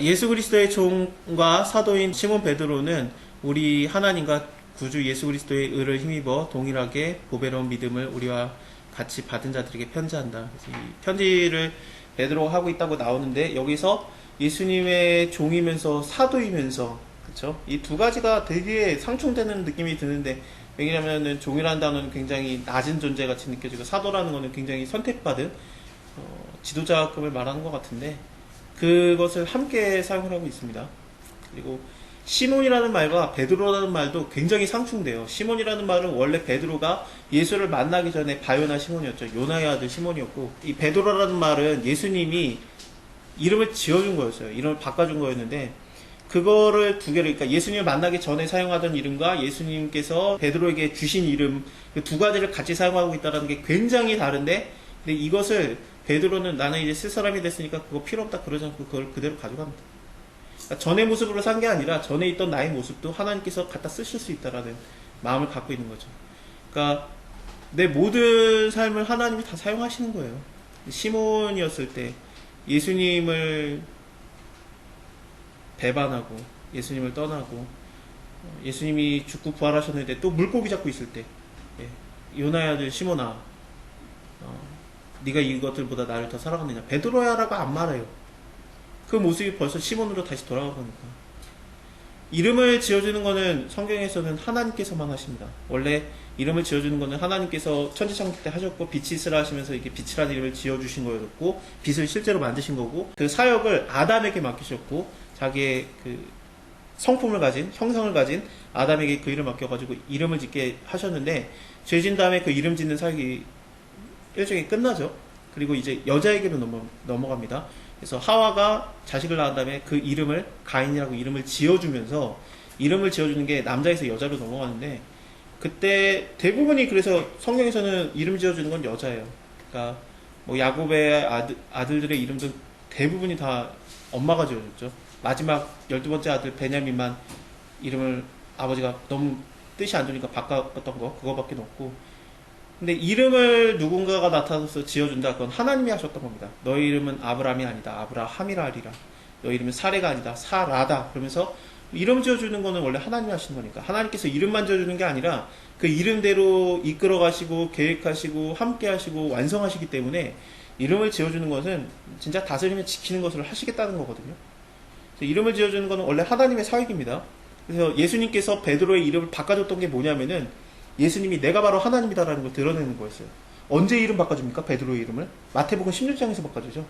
예수 그리스도의 종과 사도인 시몬 베드로는 우리 하나님과 구주 예수 그리스도의 의를 힘입어 동일하게 보배로운 믿음을 우리와 같이 받은 자들에게 편지한다. 그래서 이 편지를 베드로가 하고 있다고 나오는데, 여기서 예수님의 종이면서 사도이면서, 그렇죠? 이 두 가지가 되게 상충되는 느낌이 드는데, 왜냐하면 종이라는 단어는 굉장히 낮은 존재 같이 느껴지고, 사도라는 것은 굉장히 선택받은 지도자급을 말하는 것 같은데, 그것을 함께 사용을 하고 있습니다. 그리고 시몬이라는 말과 베드로라는 말도 굉장히 상충돼요. 시몬이라는 말은 원래 베드로가 예수를 만나기 전에 바요나 시몬이었죠. 요나의 아들 시몬이었고, 이 베드로라는 말은 예수님이 이름을 지어준 거였어요. 이름을 바꿔준 거였는데, 그거를 두 개를, 그러니까 예수님을 만나기 전에 사용하던 이름과 예수님께서 베드로에게 주신 이름, 그 두 가지를 같이 사용하고 있다는 게 굉장히 다른데, 근데 이것을 베드로는 나는 이제 쓸 사람이 됐으니까 그거 필요 없다 그러지 않고 그걸 그대로 가져갑니다. 그러니까 전의 모습으로 산 게 아니라 전에 있던 나의 모습도 하나님께서 갖다 쓰실 수 있다라는 마음을 갖고 있는 거죠. 그러니까 내 모든 삶을 하나님이 다 사용하시는 거예요. 시몬이었을 때 예수님을 배반하고 예수님을 떠나고 예수님이 죽고 부활하셨는데 또 물고기 잡고 있을 때, 요나의 아들 시몬아, 네가 이것들보다 나를 더 사랑하느냐, 베드로야라고 안 말해요. 그 모습이 벌써 시몬으로 다시 돌아가니까. 이름을 지어주는 거는 성경에서는 하나님께서만 하십니다. 원래 이름을 지어주는 거는 하나님께서 천지창조 때 하셨고, 빛이 있으라 하시면서 이렇게 빛이라는 이름을 지어주신 거였고, 빛을 실제로 만드신 거고, 그 사역을 아담에게 맡기셨고, 자기의 그 성품을 가진, 형상을 가진 아담에게 그 일을 맡겨가지고 이름을 짓게 하셨는데, 죄진 다음에 그 이름 짓는 사역이 일종의 끝나죠. 그리고 이제 여자에게로 넘어갑니다. 그래서 하와가 자식을 낳은 다음에 그 이름을 가인이라고 이름을 지어주면서, 이름을 지어주는 게 남자에서 여자로 넘어가는데, 그때 대부분이, 그래서 성경에서는 이름 지어주는 건 여자예요. 그러니까 뭐 야곱의 아들들의 이름도 대부분이 다 엄마가 지어줬죠. 마지막 12번째 아들 베냐민만 이름을 아버지가 너무 뜻이 안 좋으니까 바꿨던 거, 그거밖에 없고. 근데 이름을 누군가가 나타나서 지어준다, 그건 하나님이 하셨던 겁니다. 너희 이름은 아브람이 아니다, 아브라함이라 하리라. 너희 이름은 사레가 아니다, 사라다. 그러면서 이름 지어주는 거는 원래 하나님이 하시는 거니까, 하나님께서 이름만 지어주는 게 아니라 그 이름대로 이끌어 가시고 계획하시고 함께 하시고 완성하시기 때문에, 이름을 지어주는 것은 진짜 다스리며 지키는 것을 하시겠다는 거거든요. 그래서 이름을 지어주는 것은 원래 하나님의 사역입니다. 그래서 예수님께서 베드로의 이름을 바꿔줬던 게 뭐냐면은, 예수님이 내가 바로 하나님이다라는 걸 드러내는 거였어요. 언제 이름 바꿔줍니까? 베드로의 이름을 마태복음 16장에서 바꿔주죠.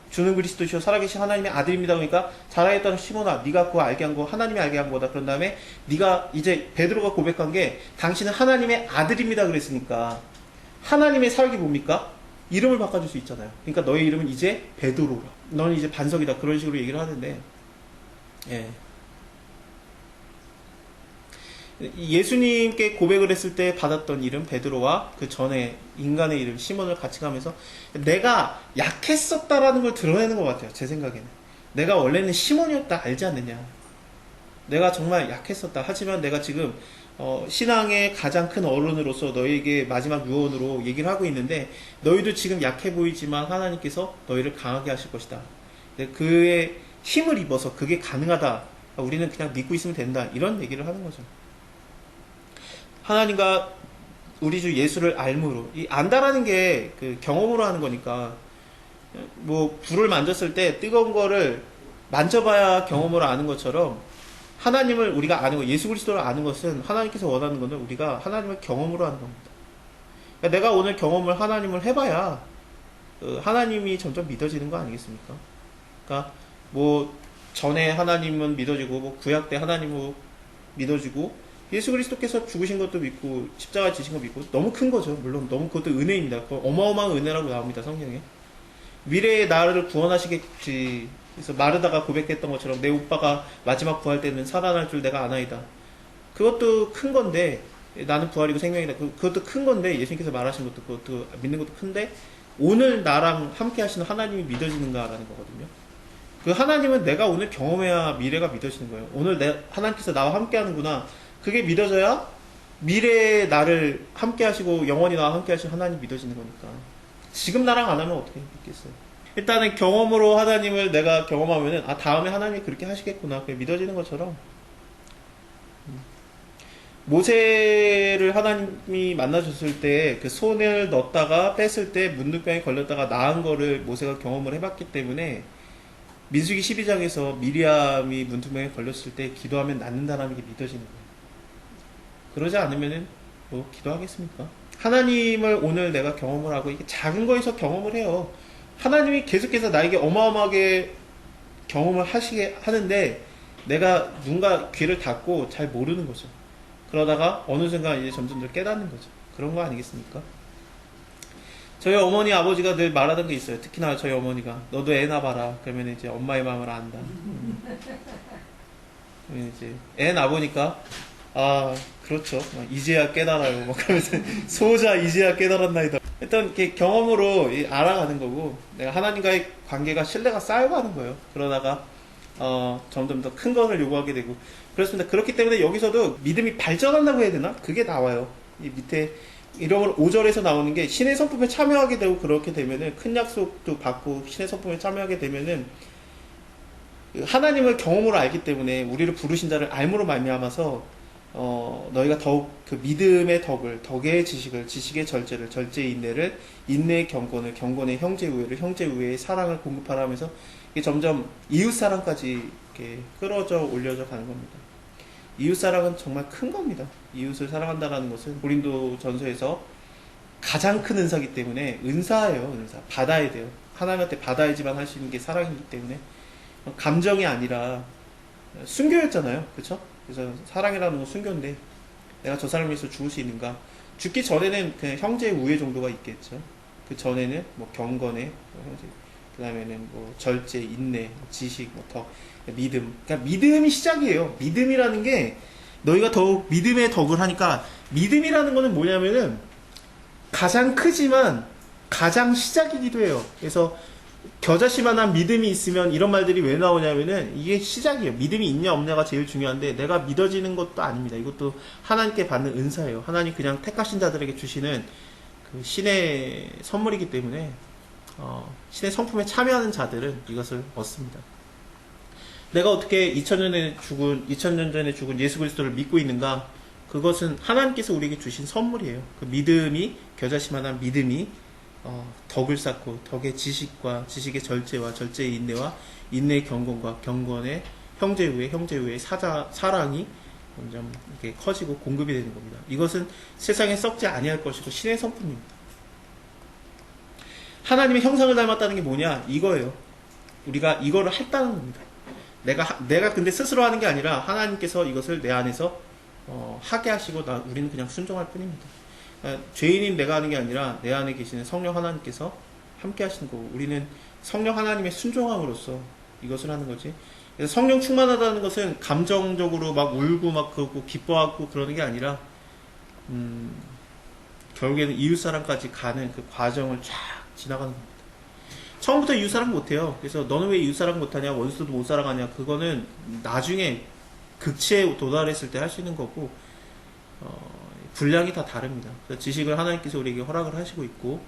주는 그리스도시요 살아계신 하나님의 아들입니다. 그러니까 살아있다는 시몬아, 네가 그거 알게 한 거 하나님이 알게 한 거다. 그런 다음에 네가 이제 베드로가 고백한 게, 당신은 하나님의 아들입니다 그랬으니까 하나님의 사역이 뭡니까? 이름을 바꿔줄 수 있잖아요. 그러니까 너의 이름은 이제 베드로라, 너는 이제 반석이다, 그런 식으로 얘기를 하는데, 예수님께 고백을 했을 때 받았던 이름 베드로와 그 전에 인간의 이름 시몬을 같이 가면서 내가 약했었다라는 걸 드러내는 것 같아요. 제 생각에는 내가 원래는 시몬이었다, 알지 않느냐, 내가 정말 약했었다, 하지만 내가 지금 신앙의 가장 큰 어른으로서 너희에게 마지막 유언으로 얘기를 하고 있는데, 너희도 지금 약해 보이지만 하나님께서 너희를 강하게 하실 것이다. 그의 힘을 입어서 그게 가능하다, 우리는 그냥 믿고 있으면 된다, 이런 얘기를 하는 거죠. 하나님과 우리 주 예수를 알므로, 이 안다라는 게 그 경험으로 하는 거니까, 뭐 불을 만졌을 때 뜨거운 거를 만져봐야 경험으로 아는 것처럼, 하나님을 우리가 아는 것, 예수 그리스도를 아는 것은 하나님께서 원하는 것은 우리가 하나님을 경험으로 하는 겁니다. 그러니까 내가 오늘 경험을 하나님을 해봐야 하나님이 점점 믿어지는 거 아니겠습니까? 그러니까 뭐 전에 하나님은 믿어지고, 뭐 구약 때 하나님은 믿어지고, 예수 그리스도께서 죽으신 것도 믿고 십자가 지신 거 믿고, 너무 큰 거죠. 물론 너무 그것도 은혜입니다. 어마어마한 은혜라고 나옵니다, 성경에. 미래의 나를 구원하시겠지. 그래서 마르다가 고백했던 것처럼 내 오빠가 마지막 부활 때는 살아날 줄 내가 아나이다. 그것도 큰 건데, 나는 부활이고 생명이다, 그것도 큰 건데, 예수님께서 말하신 것도, 그것도 믿는 것도 큰데, 오늘 나랑 함께 하시는 하나님이 믿어지는가라는 거거든요. 그 하나님은 내가 오늘 경험해야 미래가 믿어지는 거예요. 오늘 하나님께서 나와 함께 하는구나, 그게 믿어져야 미래에 나를 함께 하시고 영원히 나와 함께 하시는 하나님 믿어지는 거니까. 지금 나랑 안 하면 어떻게 믿겠어요? 일단은 경험으로 하나님을 내가 경험하면은 아 다음에 하나님이 그렇게 하시겠구나 그게 믿어지는 것처럼 모세를 하나님이 만나줬을 때 그 손을 넣었다가 뺐을 때 문둥병에 걸렸다가 나은 거를 모세가 경험을 해봤기 때문에 민수기 12장에서 미리암이 문둥병에 걸렸을 때 기도하면 낫는다는 게 믿어지는 거예요. 그러지 않으면은 뭐 기도하겠습니까? 하나님을 오늘 내가 경험을 하고 이게 작은 거에서 경험을 해요. 하나님이 계속해서 나에게 어마어마하게 경험을 하시게 하는데 내가 누군가 귀를 닫고 잘 모르는 거죠. 그러다가 어느 순간 이제 점점 더 깨닫는 거죠. 그런 거 아니겠습니까? 저희 어머니 아버지가 늘 말하던 게 있어요. 특히나 저희 어머니가 너도 애 낳아봐라. 그러면 이제 엄마의 마음을 안다. 이제 애 낳아보니까 아 그렇죠. 이제야 깨달아요. 막 그러면서 소자 이제야 깨달았나이다. 일단 이렇게 경험으로 알아가는 거고 내가 하나님과의 관계가 신뢰가 쌓여가는 거예요. 그러다가 점점 더 큰 것을 요구하게 되고 그렇습니다. 그렇기 때문에 여기서도 믿음이 발전한다고 해야 되나? 그게 나와요. 이 밑에 이런 걸 5절에서 나오는 게 신의 성품에 참여하게 되고 그렇게 되면은 큰 약속도 받고 신의 성품에 참여하게 되면은 하나님을 경험으로 알기 때문에 우리를 부르신 자를 알므로 말미암아서 너희가 더욱 그 믿음의 덕의 지식을, 지식의 절제를, 절제의 인내를, 인내의 경건을, 경건의 형제 우애를, 형제 우애의 사랑을 공급하라 하면서 이게 점점 이웃 사랑까지 이렇게 끌어져 올려져 가는 겁니다. 이웃 사랑은 정말 큰 겁니다. 이웃을 사랑한다는 것은 고린도 전서에서 가장 큰 은사이기 때문에 은사예요. 은사 받아야 돼요. 하나님한테 받아야지만 할 수 있는 게 사랑이기 때문에 감정이 아니라 순교였잖아요. 그렇죠? 그래서 사랑이라는 건 순교인데 내가 저 사람을 위해서 죽을 수 있는가? 죽기 전에는 그냥 형제의 우애 정도가 있겠죠. 그 전에는 뭐 경건의 형제, 그 다음에는 뭐 절제, 인내, 지식, 뭐 덕, 믿음. 그러니까 믿음이 시작이에요. 믿음이라는 게 너희가 더욱 믿음의 덕을 하니까 믿음이라는 거는 뭐냐면은 가장 크지만 가장 시작이기도 해요. 그래서 겨자씨만한 믿음이 있으면 이런 말들이 왜 나오냐면은 이게 시작이에요. 믿음이 있냐 없냐가 제일 중요한데 내가 믿어지는 것도 아닙니다. 이것도 하나님께 받는 은사예요. 하나님 그냥 택하신 자들에게 주시는 그 신의 선물이기 때문에 신의 성품에 참여하는 자들은 이것을 얻습니다. 내가 어떻게 2000년 전에 죽은 예수 그리스도를 믿고 있는가? 그것은 하나님께서 우리에게 주신 선물이에요. 그 믿음이 겨자씨만한 믿음이 덕을 쌓고 덕의 지식과 지식의 절제와 절제의 인내와 인내의 경건과 경건의 형제의 사랑이 점점 이렇게 커지고 공급이 되는 겁니다. 이것은 세상에 썩지 아니할 것이고 신의 성품입니다. 하나님의 형상을 닮았다는 게 뭐냐? 이거예요. 우리가 이거를 했다는 겁니다. 내가 근데 스스로 하는 게 아니라 하나님께서 이것을 내 안에서 하게 하시고 우리는 그냥 순종할 뿐입니다. 죄인인 내가 하는 게 아니라 내 안에 계시는 성령 하나님께서 함께 하시는 거고 우리는 성령 하나님의 순종함으로써 이것을 하는 거지. 그래서 성령 충만하다는 것은 감정적으로 막 울고 막 그러고 기뻐하고 그러는 게 아니라 결국에는 이웃사랑까지 가는 그 과정을 쫙 지나가는 겁니다. 처음부터 이웃사랑 못해요. 그래서 너는 왜 이웃사랑 못하냐, 원수도 못 사랑하냐, 그거는 나중에 극치에 도달했을 때 할 수 있는 거고 분량이 다 다릅니다. 그래서 지식을 하나님께서 우리에게 허락을 하시고 있고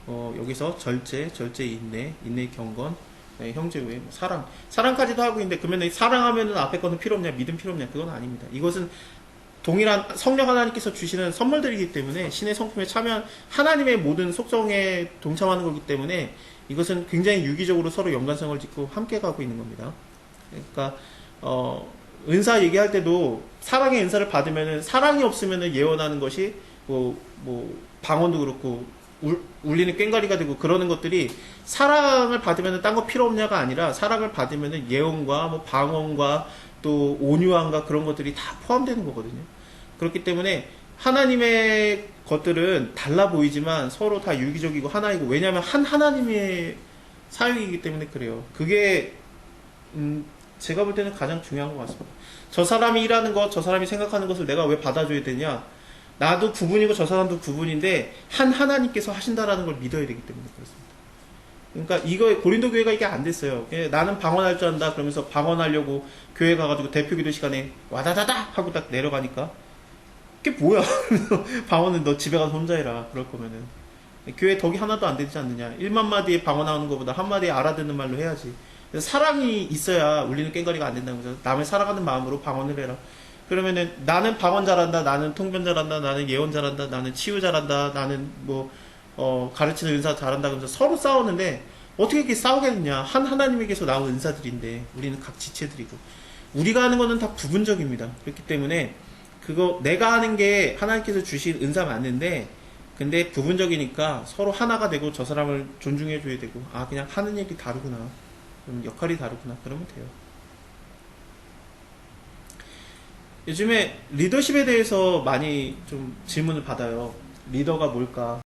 여기서 절제, 인내 경건, 형제 외 사랑까지도 하고 있는데 그러면 사랑하면은 앞에 거는 필요 없냐, 믿음 필요 없냐, 그건 아닙니다. 이것은 동일한 성령 하나님께서 주시는 선물들이기 때문에 신의 성품에 참여한 하나님의 모든 속성에 동참하는 거기 때문에 이것은 굉장히 유기적으로 서로 연관성을 짓고 함께 가고 있는 겁니다. 그러니까 은사 얘기할 때도 사랑의 은사를 받으면은 사랑이 없으면은 예언하는 것이 뭐 방언도 그렇고 울리는 꽹과리가 되고 그러는 것들이 사랑을 받으면은 딴 거 필요 없냐가 아니라 사랑을 받으면은 예언과 뭐 방언과 또 온유함과 그런 것들이 다 포함되는 거거든요. 그렇기 때문에 하나님의 것들은 달라 보이지만 서로 다 유기적이고 하나이고 왜냐하면 하나님의 사역이기 때문에 그래요. 그게 제가 볼 때는 가장 중요한 것 같습니다. 저 사람이 일하는 것, 저 사람이 생각하는 것을 내가 왜 받아줘야 되냐? 나도 구분이고 저 사람도 구분인데 하나님께서 하신다라는 걸 믿어야 되기 때문에 그렇습니다. 그러니까 이거 고린도 교회가 이게 안 됐어요. 나는 방언할 줄 안다 그러면서 방언하려고 교회 가가지고 대표기도 시간에 와다다다 하고 딱 내려가니까 그게 뭐야? 방언은 너 집에 가서 혼자 해라. 그럴 거면은 교회 덕이 하나도 안 되지 않느냐. 1만 마디에 방언하는 것보다 한 마디에 알아듣는 말로 해야지. 그래서 사랑이 있어야 울리는 꽹과리가 안 된다는 거죠. 남을 사랑하는 마음으로 방언을 해라. 그러면은 나는 방언 잘한다, 나는 통변 잘한다, 나는 예언 잘한다, 나는 치유 잘한다, 나는 뭐 가르치는 은사 잘한다 그러면서 서로 싸우는데 어떻게 이렇게 싸우겠느냐. 한 하나님에게서 나온 은사들인데 우리는 각 지체들이고 우리가 하는 거는 다 부분적입니다. 그렇기 때문에 그거 내가 하는 게 하나님께서 주신 은사 맞는데 근데 부분적이니까 서로 하나가 되고 저 사람을 존중해 줘야 되고 아 그냥 하는 얘기 다르구나. 그럼 역할이 다르구나. 그러면 돼요. 요즘에 리더십에 대해서 많이 좀 질문을 받아요. 리더가 뭘까?